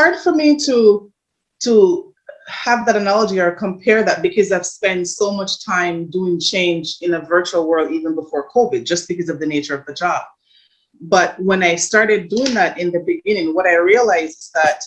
hard for me to have that analogy or compare that because I've spent so much time doing change in a virtual world even before COVID, just because of the nature of the job. But when I started doing that in the beginning, what I realized is that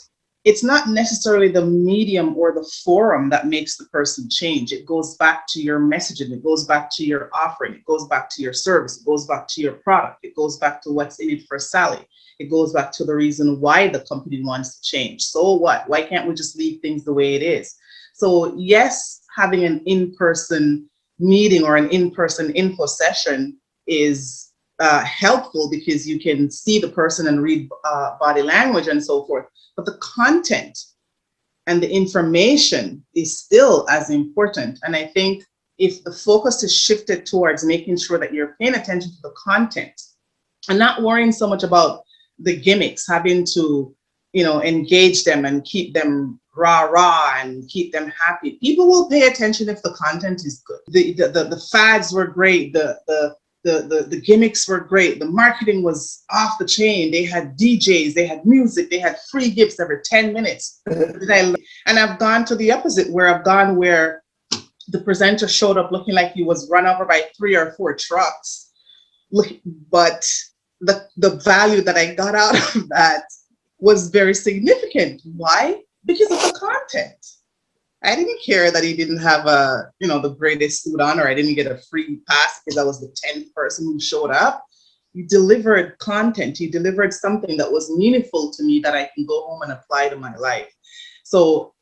it's not necessarily the medium or the forum that makes the person change. It goes back to your messaging. It goes back to your offering. It goes back to your service. It goes back to your product. It goes back to what's in it for Sally. It goes back to the reason why the company wants to change. So what? Why can't we just leave things the way it is? So yes, having an in-person meeting or an in-person info session is helpful because you can see the person and read body language and so forth. But the content and the information is still as important. And I think if the focus is shifted towards making sure that you're paying attention to the content and not worrying so much about the gimmicks, having to, engage them and keep them rah and keep them happy. People will pay attention if the content is good. The fads were great. The gimmicks were great. The marketing was off the chain. They had DJs, they had music, they had free gifts every 10 minutes. And I've gone to the opposite, where the presenter showed up looking like he was run over by 3 or 4 trucks. But the value that I got out of that was very significant. Why? Because of the content. I didn't care that he didn't have the greatest suit on, or I didn't get a free pass because I was the 10th person who showed up. He delivered content. He delivered something that was meaningful to me that I can go home and apply to my life. So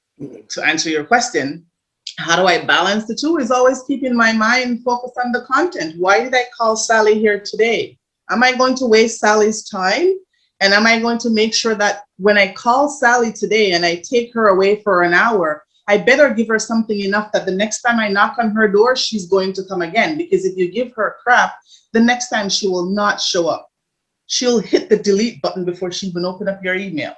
to answer your question, how do I balance the two? Is always keeping my mind focused on the content. Why did I call Sally here today? Am I going to waste Sally's time? And am I going to make sure that when I call Sally today and I take her away for an hour, I better give her something enough that the next time I knock on her door, she's going to come again. Because if you give her crap, the next time she will not show up. She'll hit the delete button before she even open up your email.